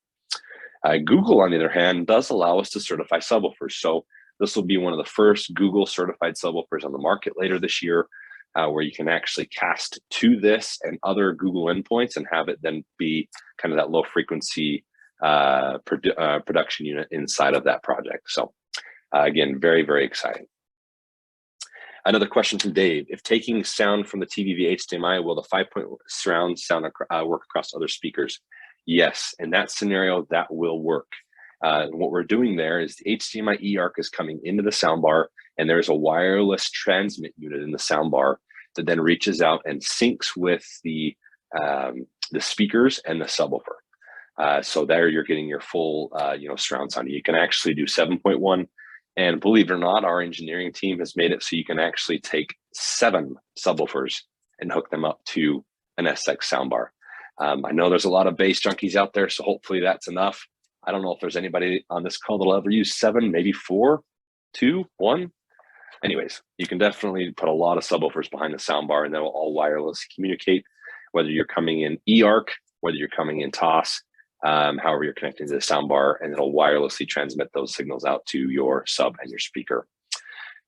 Google, on the other hand, does allow us to certify subwoofers. So this will be one of the first Google certified subwoofers on the market later this year, where you can actually cast to this and other Google endpoints and have it then be kind of that low frequency production unit inside of that project. So again, very, very exciting. Another question from Dave: if taking sound from the TV via HDMI, will the 5-point surround sound work across other speakers? Yes, in that scenario, that will work. What we're doing there is the HDMI eARC is coming into the soundbar, and there's a wireless transmit unit in the soundbar that then reaches out and syncs with the speakers and the subwoofer. So there you're getting your full surround sound. You can actually do 7.1, and believe it or not, our engineering team has made it so you can actually take 7 subwoofers and hook them up to an SX soundbar. I know there's a lot of bass junkies out there, so hopefully that's enough. I don't know if there's anybody on this call that'll ever use 7, maybe 4, 2, 1. Anyways, you can definitely put a lot of subwoofers behind the soundbar, and they'll all wirelessly communicate, whether you're coming in eARC, whether you're coming in TOS, however you're connecting to the soundbar, and it'll wirelessly transmit those signals out to your sub and your speaker.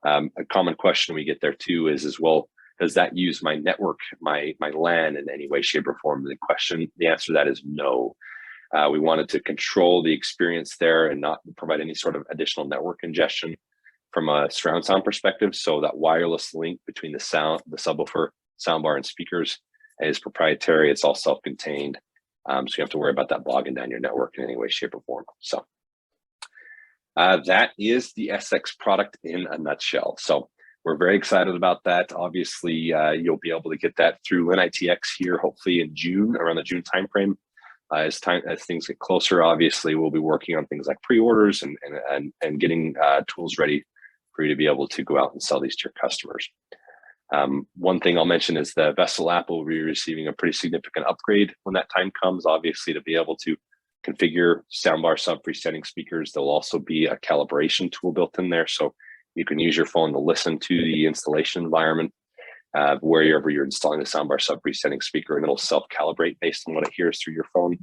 A common question we get there too is well, does that use my network, my LAN in any way, shape, or form? The answer to that is no. We wanted to control the experience there and not provide any sort of additional network ingestion from a surround sound perspective. So that wireless link between the subwoofer, soundbar, and speakers is proprietary. It's all self-contained. So you have to worry about that bogging down your network in any way, shape, or form. So that is the SX product in a nutshell. So we're very excited about that. Obviously, you'll be able to get that through LinITX here, hopefully in June, around the June timeframe. As things get closer, obviously, we'll be working on things like pre-orders and getting tools ready for you to be able to go out and sell these to your customers. One thing I'll mention is the VSSL app will be receiving a pretty significant upgrade when that time comes, obviously, to be able to configure soundbar sub-freestanding speakers. There'll also be a calibration tool built in there, so you can use your phone to listen to the installation environment wherever you're installing the soundbar sub-freestanding speaker, and it'll self-calibrate based on what it hears through your phone.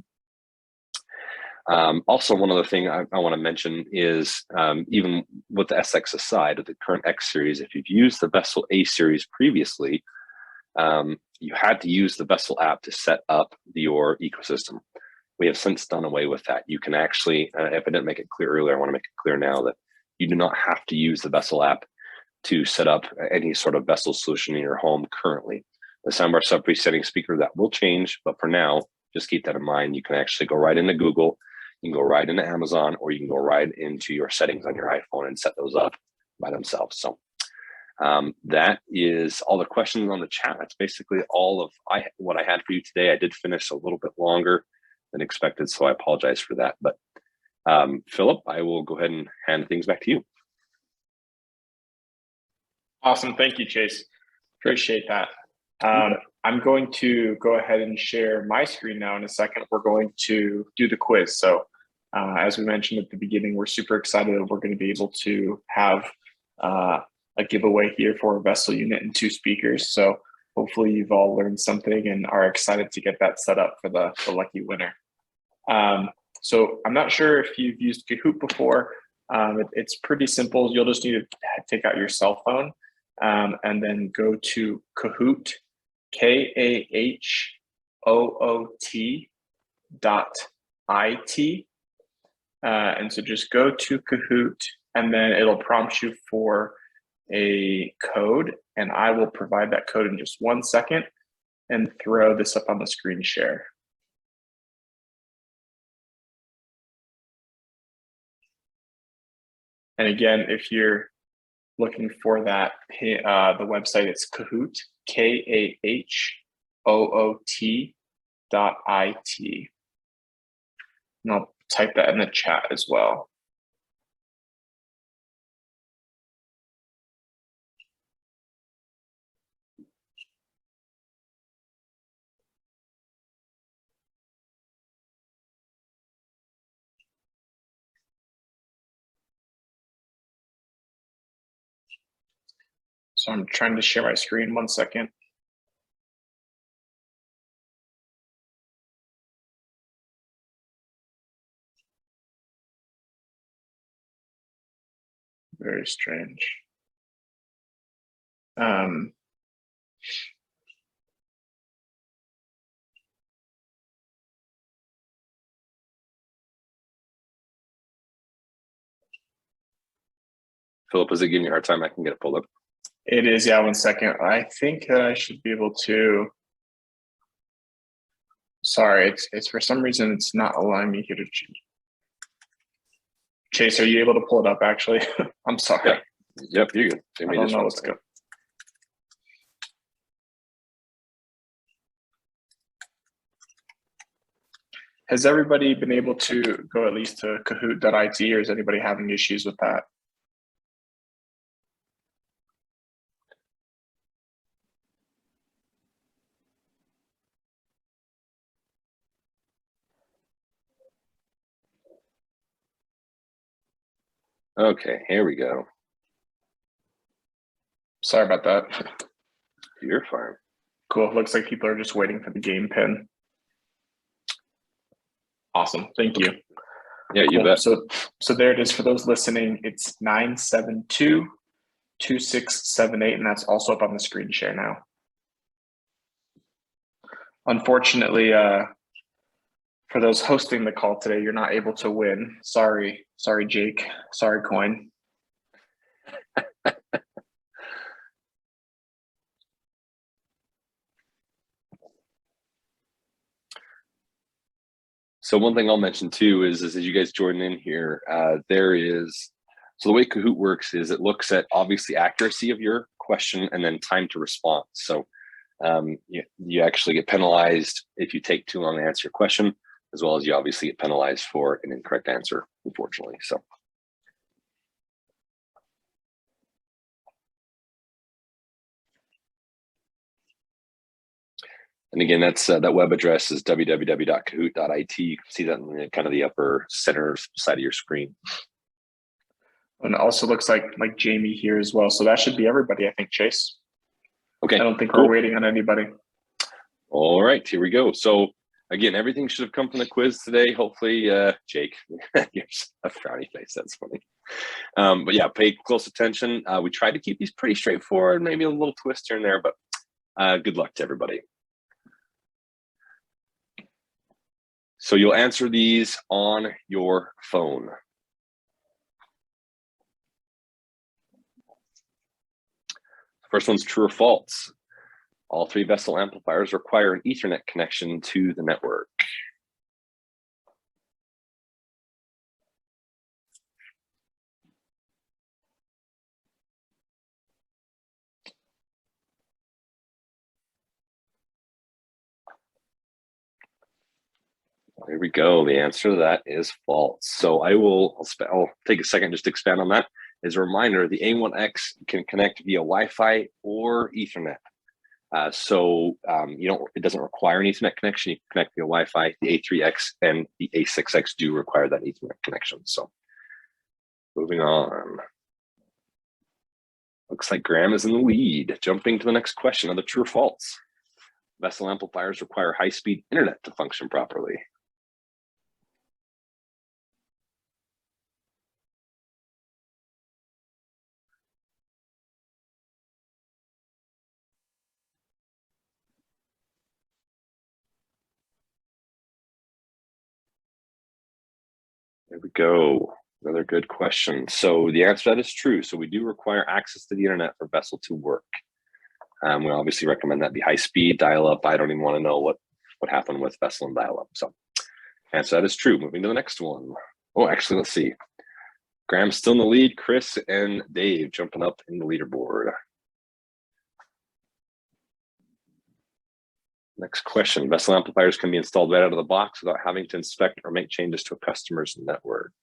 Also, one other thing I want to mention is even with the SX aside, with the current X series, if you've used the VSSL A series previously, you had to use the VSSL app to set up your ecosystem. We have since done away with that. You can actually, if I didn't make it clear earlier, I want to make it clear now that you do not have to use the VSSL app to set up any sort of VSSL solution in your home currently. The soundbar sub-freestanding speaker, that will change, but for now, just keep that in mind. You can actually go right into Google, you can go right into Amazon, or you can go right into your settings on your iPhone and set those up by themselves. So that is all the questions on the chat. That's basically all of what I had for you today. I did finish a little bit longer than expected, so I apologize for that. But Philip, I will go ahead and hand things back to you. Awesome. Thank you, Chase. Appreciate that. I'm going to go ahead and share my screen now. In a second, we're going to do the quiz. So as we mentioned at the beginning, we're super excited that we're going to be able to have a giveaway here for a VSSL unit and 2 speakers. So hopefully you've all learned something and are excited to get that set up for the lucky winner. So I'm not sure if you've used Kahoot before. It's pretty simple. You'll just need to take out your cell phone and then go to Kahoot, KAHOOT.IT. And so just go to Kahoot, and then it'll prompt you for a code, and I will provide that code in just 1 second and throw this up on the screen share. And again, if you're looking for that, the website is Kahoot, KAHOOT.IT. And I'll type that in the chat as well. So I'm trying to share my screen. 1 second. Very strange. Philip, is it giving you a hard time? I can get it pulled up. It is, yeah, 1 second. I think that I should be able to. Sorry, it's for some reason it's not allowing me here to choose. Chase, are you able to pull it up actually? I'm sorry. Yeah. Yep, you're good. I don't know what's good. Has everybody been able to go at least to Kahoot.it, or is anybody having issues with that? Okay, here we go. Sorry about that. You're fine. Cool. Looks like people are just waiting for the game pin. Awesome. Thank you. Yeah, you cool. bet. So there it is for those listening. It's 972-2678, and that's also up on the screen share now. Unfortunately, for those hosting the call today, you're not able to win. Sorry, Jake. Sorry, Coin. So one thing I'll mention too is as you guys join in here, so the way Kahoot works is it looks at obviously accuracy of your question, and then time to respond. So you actually get penalized if you take too long to answer your question, as well as you obviously get penalized for an incorrect answer, unfortunately. So. And again, that's that web address is www.kahoot.it. You can see that in the, kind of the upper center side of your screen. And it also looks like Jamie here as well. So that should be everybody, I think, Chase. Okay. I don't think cool. we're waiting on anybody. All right, here we go. So again, everything should have come from the quiz today. Hopefully, Jake, here's a frowny face. That's funny. But yeah, pay close attention. We tried to keep these pretty straightforward, maybe a little twist here and there, but good luck to everybody. So you'll answer these on your phone. First one's true or false. All three vessel amplifiers require an Ethernet connection to the network. There we go. The answer to that is false. So I'll take a second just to expand on that. As a reminder, the A1X can connect via Wi-Fi or Ethernet. It doesn't require an Ethernet connection. You can connect via Wi-Fi. The A3X and the A6X do require that Ethernet connection. So moving on. Looks like Graham is in the lead. Jumping to the next question, another true or false. Vessel amplifiers require high-speed internet to function properly. There we go. Another good question. So the answer to that is true. So we do require access to the internet for Vessel to work. We obviously recommend that be high speed, dial-up. I don't even want to know what happened with Vessel and dial-up. So answer to that is true. Moving to the next one. Oh, actually, let's see. Graham's still in the lead. Chris and Dave jumping up in the leaderboard. Next question. Vessel amplifiers can be installed right out of the box without having to inspect or make changes to a customer's network.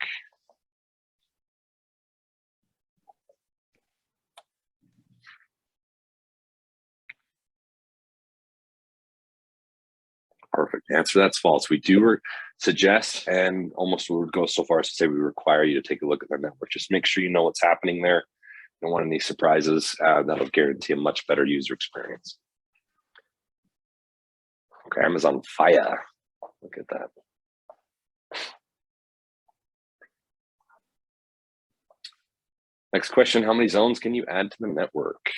Perfect. The answer to that's false. We do suggest, and almost would go so far as to say we require you to take a look at the network. Just make sure you know what's happening there. You don't want any surprises. That'll guarantee a much better user experience. Okay, Amazon Fire. Look at that. Next question, how many zones can you add to the network?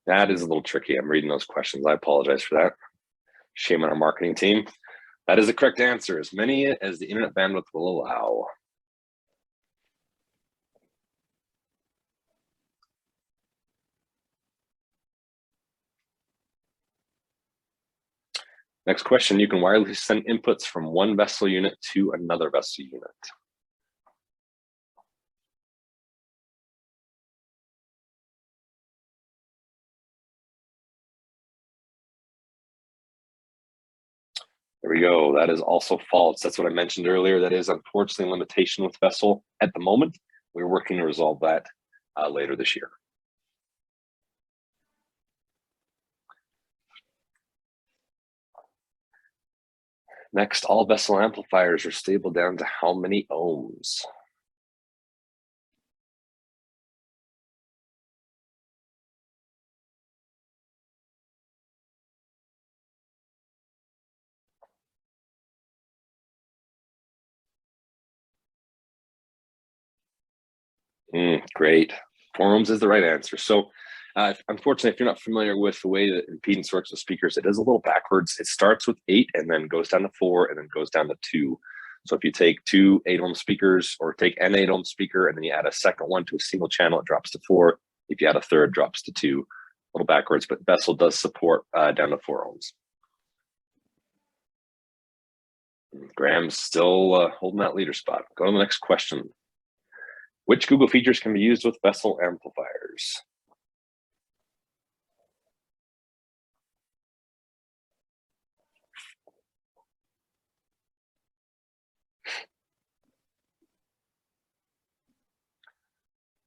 That is a little tricky. I'm reading those questions. I apologize for that. Shame on our marketing team. That is the correct answer. As many as the internet bandwidth will allow. Next question, you can wirelessly send inputs from one vessel unit to another vessel unit. There we go. That is also false. That's what I mentioned earlier. That is unfortunately a limitation with Vessel at the moment. We're working to resolve that later this year. Next, all Vessel amplifiers are stable down to how many ohms? Great. 4 ohms is the right answer. So unfortunately, if you're not familiar with the way that impedance works with speakers, it is a little backwards. It starts with 8 and then goes down to 4 and then goes down to 2. So if you take 2 8-ohm speakers or take an 8-ohm speaker and then you add a second one to a single channel, it drops to 4. If you add a third, it drops to 2, a little backwards, but VSSL does support down to 4 ohms. Graham's still holding that leader spot. Go to the next question. Which Google features can be used with VSSL amplifiers?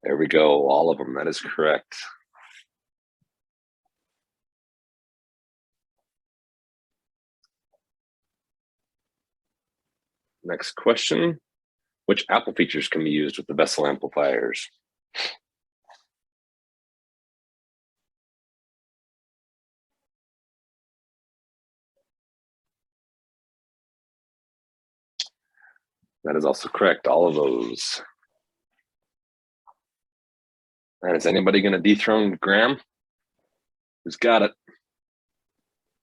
There we go, all of them, that is correct. Next question. Which Apple features can be used with the VSSL amplifiers? That is also correct, all of those. And is anybody going to dethrone Graham? Who's got it?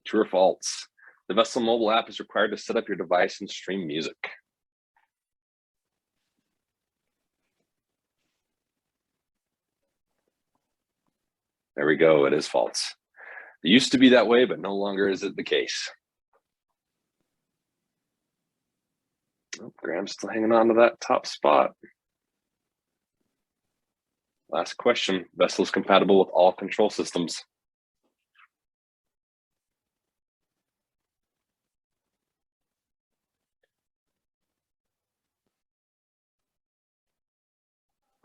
True or false? The VSSL mobile app is required to set up your device and stream music. There we go, it is false. It used to be that way, but no longer is it the case. Oh, Graham's still hanging on to that top spot. Last question. VSSL is compatible with all control systems.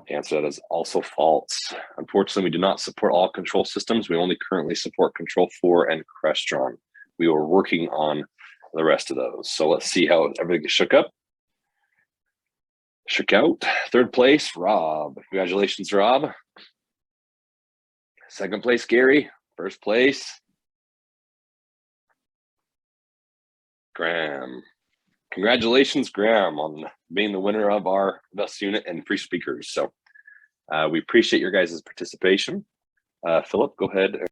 The answer to that is also false. Unfortunately, we do not support all control systems. We only currently support Control 4 and Crestron. We were working on the rest of those. So let's see how everything shook up. Shook out. Third place, Rob. Congratulations, Rob. Second place, Gary. First place, Graham. Congratulations, Graham, on being the winner of our VSSL unit and free speakers. So we appreciate your guys' participation. Philip, go ahead.